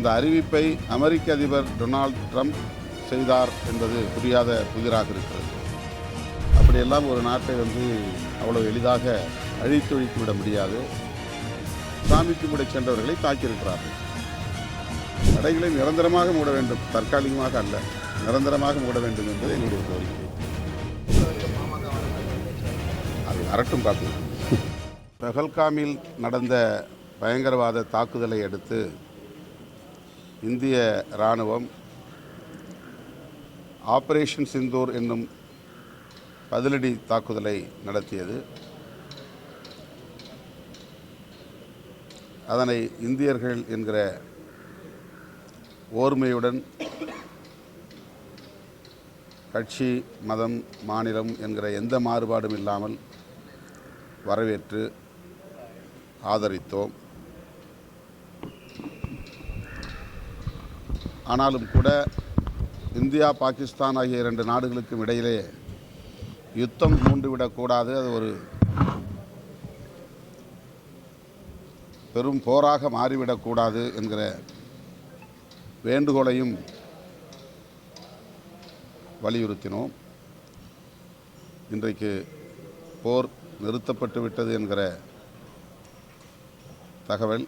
அந்த அறிவிப்பை அமெரிக்க அதிபர் டொனால்ட் ட்ரம்ப் செய்தார் என்பது புரியாத புதிராக இருக்கிறது. அப்படியெல்லாம் ஒரு நாட்டை அவ்வளவு எளிதாக அழித்தொழித்து விட முடியாது. சாமிக்கு கூட சென்றவர்களை தாக்கியிருக்கிறார்கள். கடைகளை நிரந்தரமாக மூட வேண்டும், தற்காலிகமாக அல்ல, நிரந்தரமாக மூட வேண்டும் என்பது என்னுடைய கோரிக்கை. அது வரட்டும் பார்த்து. பெஹல்காமில் நடந்த பயங்கரவாத தாக்குதலை அடுத்து இந்திய இராணுவம் ஆபரேஷன் சிந்தூர் என்னும் பதிலடி தாக்குதலை நடத்தியது. அதனை இந்தியர்கள் என்கிற ஓர்மையுடன் கட்சி, மதம், மாநிலம் என்கிற எந்த மாறுபாடும் இல்லாமல் வரவேற்று ஆதரித்தோம். ஆனாலும் கூட இந்தியா, பாகிஸ்தான் ஆகிய இரண்டு நாடுகளுக்கும் இடையிலே யுத்தம் மூண்டுவிடக்கூடாது, அது ஒரு பெரும் போராக மாறிவிடக்கூடாது என்கிற வேண்டுகோளையும் வலியுறுத்தினோம். இன்றைக்கு போர் நிறுத்தப்பட்டு விட்டது என்கிற தகவல்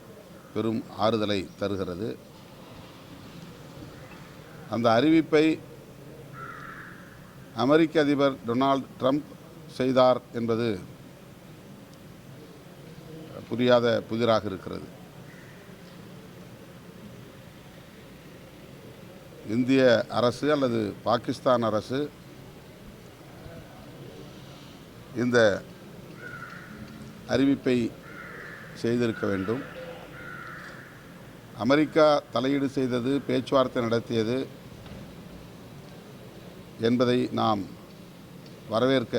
பெரும் ஆறுதலை தருகிறது. அந்த அறிவிப்பை அமெரிக்க அதிபர் டொனால்ட் ட்ரம்ப் செய்தார் என்பது புரியாத புதிராக இருக்கிறது. இந்திய அரசு அல்லது பாகிஸ்தான் அரசு இந்த அறிவிப்பை செய்திருக்க வேண்டும். அமெரிக்கா தலையீடு செய்தது, பேச்சுவார்த்தை நடத்தியது என்பதை நாம் வரவேற்க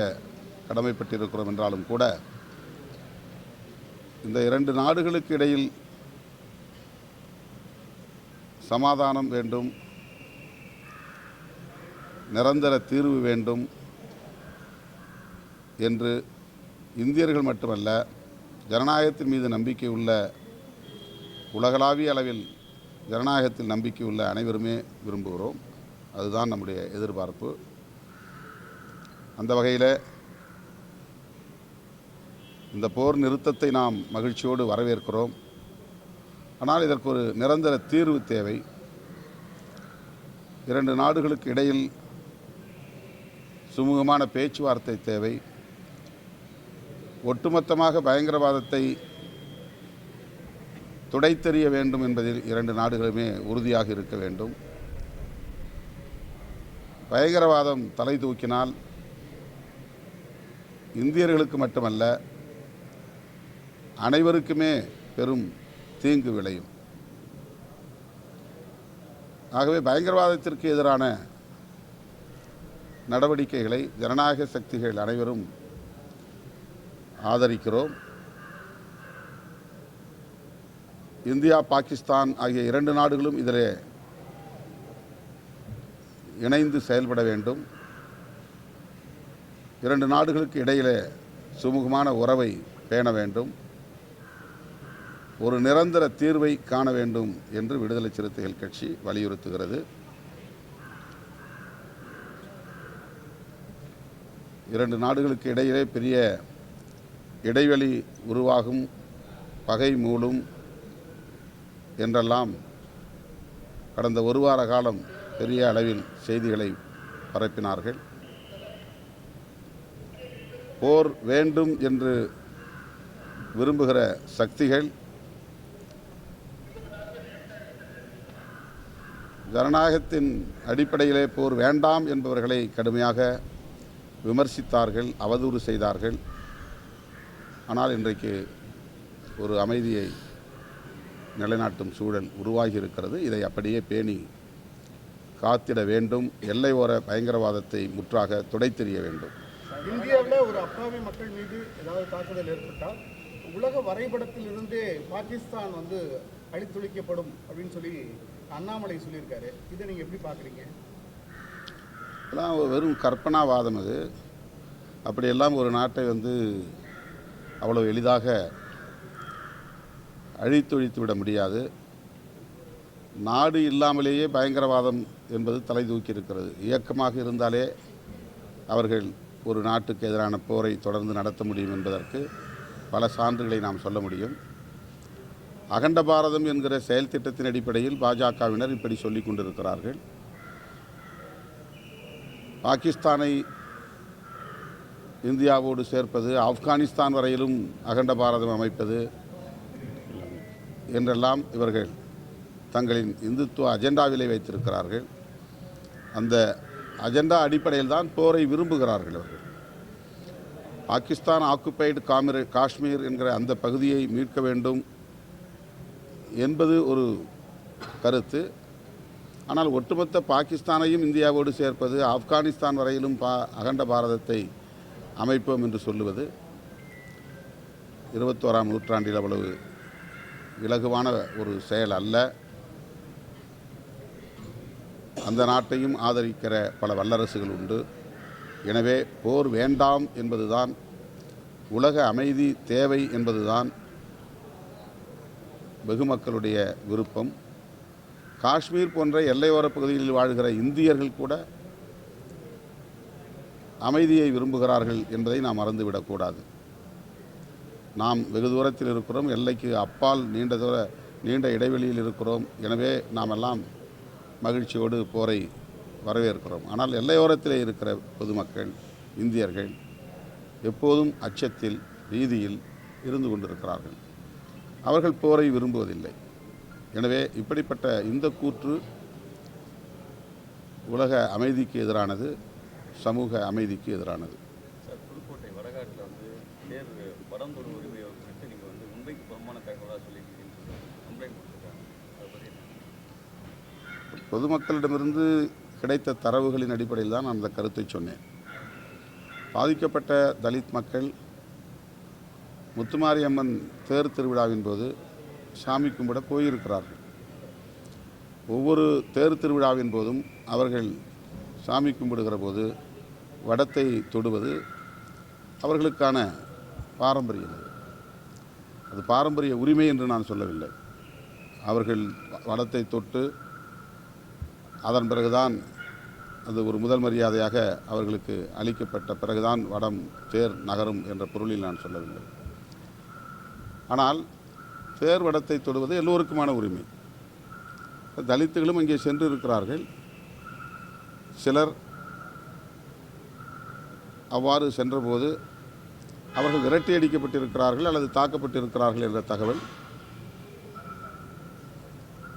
கடமைப்பட்டிருக்கிறோம். என்றாலும் கூட இந்த இரண்டு நாடுகளுக்கு இடையில் சமாதானம் வேண்டும், நிரந்தர தீர்வு வேண்டும் என்று இந்தியர்கள் மட்டுமல்ல, ஜனநாயகத்தின் மீது நம்பிக்கை உள்ள, உலகளாவிய அளவில் ஜனநாயகத்தில் நம்பிக்கை உள்ள அனைவருமே விரும்புகிறோம். அதுதான் நம்முடைய எதிர்பார்ப்பு. அந்த வகையில் இந்த போர் நிறுத்தத்தை நாம் மகிழ்ச்சியோடு வரவேற்கிறோம். ஆனால் இதற்கு ஒரு நிரந்தர தீர்வு தேவை. இரண்டு நாடுகளுக்கு இடையில் சுமூகமான பேச்சுவார்த்தை தேவை. ஒட்டுமொத்தமாக பயங்கரவாதத்தை துடைத்தெறிய வேண்டும் என்பதில் இரண்டு நாடுகளுமே உறுதியாக இருக்க வேண்டும். பயங்கரவாதம் தலை தூக்கினால் இந்தியர்களுக்கு மட்டுமல்ல, அனைவருக்குமே பெரும் தீங்கு விளையும். ஆகவே பயங்கரவாதத்திற்கு எதிரான நடவடிக்கைகளை ஜனநாயக சக்திகள் அனைவரும் ஆதரிக்கிறோம். இந்தியா, பாகிஸ்தான் ஆகிய இரண்டு நாடுகளும் இதில் இணைந்து செயல்பட வேண்டும். இரண்டு நாடுகளுக்கு இடையிலே சுமூகமான உறவை பேண வேண்டும், ஒரு நிரந்தர தீர்வை காண வேண்டும் என்று விடுதலை சிறுத்தைகள் கட்சி வலியுறுத்துகிறது. இரண்டு நாடுகளுக்கு இடையிலே பெரிய இடைவெளி உருவாகும், பகை மூளும் என்றெல்லாம் கடந்த ஒரு வார காலம் பெரிய அளவில் செய்திகளை பரப்பினார்கள். போர் வேண்டும் என்று விரும்புகிற சக்திகள் ஜனநாயகத்தின் அடிப்படையிலே போர் வேண்டாம் என்பவர்களை கடுமையாக விமர்சித்தார்கள், அவதூறு செய்தார்கள். ஆனால் இன்றைக்கு ஒரு அமைதியை நிலைநாட்டும் சூழல் உருவாகி இருக்கிறது. இதை அப்படியே பேணி காத்திட வேண்டும். எல்லை ஓர பயங்கரவாதத்தை முற்றாக துடைத்தெறிய வேண்டும். இந்தியாவில் ஒரு அப்பாவி மக்கள் மீது ஏதாவது தாக்குதல் ஏற்பட்டால் உலக வரைபடத்தில் இருந்தே பாகிஸ்தான் அழித்தொழிக்கப்படும் அப்படின்னு சொல்லி அண்ணாமலை சொல்லியிருக்காரு. இதை நீங்கள் எப்படி பார்க்குறீங்க? இதெல்லாம் வெறும் கற்பனாவாதம். அது அப்படியெல்லாம் ஒரு நாட்டை அவ்வளவு எளிதாக அழித்தொழித்து விட முடியாது. நாடு இல்லாமலேயே பயங்கரவாதம் என்பது தலை தூக்கி இருக்கிறது. இயக்கமாக இருந்தாலே அவர்கள் ஒரு நாட்டுக்கு எதிரான போரை தொடர்ந்து நடத்த முடியும் என்பதற்கு பல சான்றுகளை நாம் சொல்ல முடியும். அகண்ட பாரதம் என்கிற செயல் திட்டத்தின் அடிப்படையில் பாஜகவினர் இப்படி சொல்லிக் கொண்டிருக்கிறார்கள். பாகிஸ்தானை இந்தியாவோடு சேர்ப்பது, ஆப்கானிஸ்தான் வரையிலும் அகண்ட பாரதம் அமைப்பது என்றெல்லாம் இவர்கள் தங்களின் இந்துத்துவ அஜெண்டாவிலே வைத்திருக்கிறார்கள். அந்த அஜெண்டா அடிப்படையில் தான் போரை விரும்புகிறார்கள் அவர்கள். பாகிஸ்தான் ஆக்குபைடு காஷ்மீர் என்கிற அந்த பகுதியை மீட்க வேண்டும் என்பது ஒரு கருத்து. ஆனால் ஒட்டுமொத்த பாகிஸ்தானையும் இந்தியாவோடு சேர்ப்பது, ஆப்கானிஸ்தான் வரையிலும் அகண்ட பாரதத்தை அமைப்போம் என்று சொல்லுவது 21ஆம் நூற்றாண்டில் அவ்வளவு இலகுவான ஒரு செயல் அல்ல. அந்த நாட்டையும் ஆதரிக்கிற பல வல்லரசுகள் உண்டு. எனவே போர் வேண்டாம் என்பதுதான், உலக அமைதி தேவை என்பதுதான் வெகுமக்களுடைய விருப்பம். காஷ்மீர் போன்ற எல்லையோரப் பகுதிகளில் வாழ்கிற இந்தியர்கள் கூட அமைதியை விரும்புகிறார்கள் என்பதை நாம் மறந்துவிடக்கூடாது. நாம் வெகு தூரத்தில் இருக்கிறோம், எல்லைக்கு அப்பால் நீண்ட இடைவெளியில் இருக்கிறோம். எனவே நாம் எல்லாம் மகிழ்ச்சியோடு போரை வரவேற்கிறோம். ஆனால் எல்லையோரத்திலே இருக்கிற பொதுமக்கள், இந்தியர்கள் எப்போதும் அச்சத்தில், பீதியில் இருந்து கொண்டிருக்கிறார்கள். அவர்கள் போரை விரும்புவதில்லை. எனவே இப்படிப்பட்ட இந்த கூற்று உலக அமைதிக்கு எதிரானது, சமூக அமைதிக்கு எதிரானது. சார், புதுக்கோட்டை வடகாட்டில் வந்து தேர் படம் தொடு உரிமையை குறித்து நீங்கள் வந்து உண்மைக்கு புறமான தகவலாக சொல்லியிருக்கீங்கன்னு கம்ப்ளைண்ட் கொடுத்துருக்காங்க. அதை பற்றி பொதுமக்களிடமிருந்து கிடைத்த தரவுகளின் அடிப்படையில் தான் நான் அந்த கருத்தை சொன்னேன். பாதிக்கப்பட்ட தலித் மக்கள் முத்துமாரியம்மன் தேர் திருவிழாவின் போது சாமி கும்பிட போயிருக்கிறார்கள். ஒவ்வொரு தேர் திருவிழாவின் போதும் அவர்கள் சாமி கும்பிடுகிற போது வடத்தை தொடுவது அவர்களுக்கான பாரம்பரியம். அது பாரம்பரிய உரிமை என்று நான் சொல்லவில்லை. அவர்கள் வடத்தை தொட்டு அதன் பிறகுதான் அது ஒரு முதல் மரியாதையாக அவர்களுக்கு அளிக்கப்பட்ட பிறகுதான் வடம் தேர் நகரும் என்ற பொருளில் நான் சொல்லவில்லை. ஆனால் தேர் வடத்தை தொடுவது எல்லோருக்குமான உரிமை. தலித்துகளும் அங்கே சென்று இருக்கிறார்கள். சிலர் அவ்வாறு சென்றபோது அவர்கள் விரட்டி அடிக்கப்பட்டிருக்கிறார்கள் அல்லது தாக்கப்பட்டிருக்கிறார்கள் என்ற தகவல்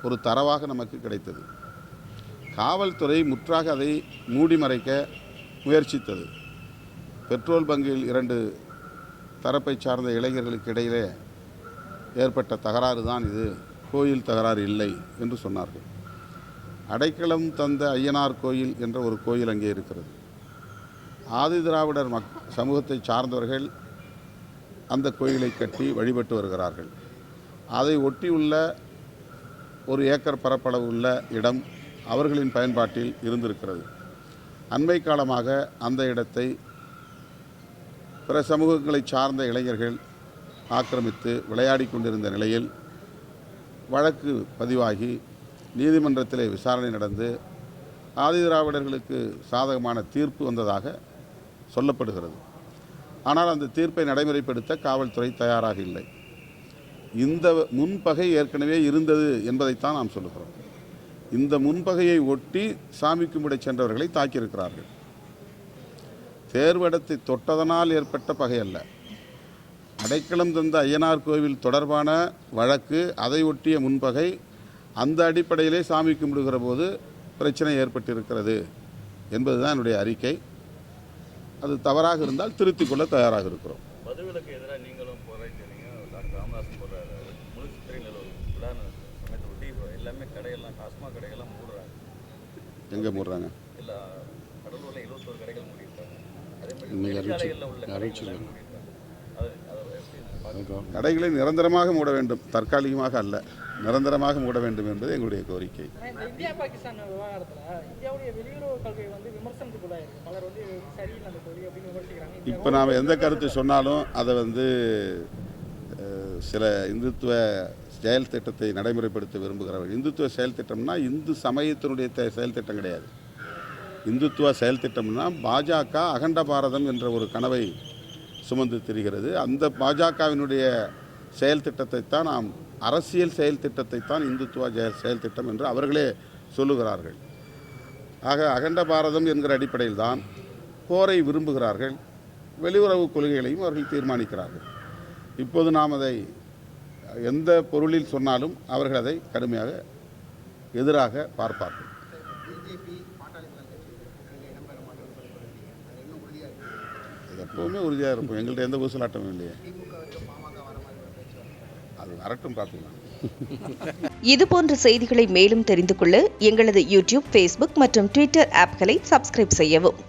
ஒரு தரவாக நமக்கு கிடைத்தது. காவல்துறை முற்றாக அதை மூடி மறைக்க முயற்சித்தது. பெட்ரோல் பங்கில் 2 தரப்பை சார்ந்த இளைஞர்களுக்கு இடையிலே ஏற்பட்ட தகராறு தான் இது, கோயில் தகராறு இல்லை என்று சொன்னார்கள். அடைக்கலம் தந்த ஐயனார் கோயில் என்ற ஒரு கோயில் அங்கே இருக்கிறது. ஆதி திராவிடர் சமூகத்தை சார்ந்தவர்கள் அந்த கோயிலை கட்டி வழிபட்டு வருகிறார்கள். அதை ஒட்டியுள்ள 1 ஏக்கர் பரப்பளவு உள்ள இடம் அவர்களின் பயன்பாட்டில் இருந்திருக்கிறது. அண்மை காலமாக அந்த இடத்தை பிற சமூகங்களை சார்ந்த இளைஞர்கள் ஆக்கிரமித்து விளையாடி கொண்டிருந்த நிலையில் வழக்கு பதிவாகி நீதிமன்றத்திலே விசாரணை நடந்து ஆதிதிராவிடர்களுக்கு சாதகமான தீர்ப்பு வந்ததாக சொல்லப்படுகிறது. ஆனால் அந்த தீர்ப்பை நடைமுறைப்படுத்த காவல்துறை தயாராக இல்லை. இந்த முன்பகை ஏற்கனவே இருந்தது என்பதைத்தான் நாம் சொல்லுகிறோம். இந்த முன்பகையை ஒட்டி சாமி கும்பிட சென்றவர்களை தாக்கியிருக்கிறார்கள். தேர்வடத்தை தொட்டதனால் ஏற்பட்ட பகை அல்ல. அடைக்கலம் தந்த ஐயனார் கோவில் தொடர்பான வழக்கு, அதை ஒட்டிய முன்பகை, அந்த அடிப்படையிலே சாமி கும்பிடுகிற போது பிரச்சனை ஏற்பட்டிருக்கிறது என்பதுதான் என்னுடைய அறிக்கை. அது தவறாக இருந்தால் திருத்திக் கொள்ள தயாராக இருக்கிறோம். மதுவிலக்கு எதிராக நீங்களும் போராடிட்டீங்க. டாக்டர் ராமதாஸ் போடுறாரு. முழு சித்திரையில் ஒரு விழா சமயத்தை ஒட்டி எல்லாமே கடையெல்லாம், டாஸ்மாக் கடைகள்லாம் மூடுறாங்க. எங்கே மூடுறாங்க? இல்லை, கடலூரில் 21 கடைகள் மூடிட்டாங்க. அதே மாதிரி இன்னைக்கு நெடுஞ்சாலைகளில் உள்ள கடைகள் மூடிட்டாங்க. கடைகளை நிரந்தரமாக மூட வேண்டும், தற்காலிகமாக அல்ல, நிரந்தரமாக மூட வேண்டும் என்பது எங்களுடைய கோரிக்கை. இந்தியா பாகிஸ்தான் விவகாரத்தில் இந்தியாவுடைய வெளியுறவு கொள்கை வந்து விமர்சனத்துக்குள்ளாயிருக்கு. பலர் வந்து சரியில்லை அந்த கொள்கை அப்படின்னு விமர்சிக்கிறாங்க. இப்போ நாம் எந்த கருத்து சொன்னாலும் அதை சில இந்துத்துவ செயல் திட்டத்தை நடைமுறைப்படுத்த விரும்புகிறார்கள். இந்துத்துவ செயல் திட்டம்னா இந்து சமயத்தினுடைய செயல் திட்டம் கிடையாது. இந்துத்துவ செயல் திட்டம்னா பாஜக அகண்ட பாரதம் என்ற ஒரு கனவை சுமந்து திரிகிறது. அந்த பாஜகவினுடைய செயல் திட்டத்தைத்தான் நாம் அரசியல் செயல் திட்டத்தைத்தான் இந்துத்துவ செயல் திட்டம் என்று அவர்களே சொல்லுகிறார்கள். ஆக அகண்ட பாரதம் என்கிற அடிப்படையில் தான் போரை விரும்புகிறார்கள். வெளியுறவு கொள்கைகளையும் அவர்கள் தீர்மானிக்கிறார்கள். இப்போது நாம் அதை எந்த பொருளில் சொன்னாலும் அவர்கள் அதை கடுமையாக எதிராக பார்ப்பார்கள். இது எப்போவுமே உறுதியாக இருக்கும். எங்கள்கிட்ட எந்த ஊசலாட்டமும் இல்லையே. அது வரட்டும், பார்த்துக்கலாம். இதுபோன்ற செய்திகளை மேலும் தெரிந்து கொள்ள எங்களது யூடியூப், ஃபேஸ்புக் மற்றும் ட்விட்டர் ஆப்களை சப்ஸ்கிரைப் செய்யவும்.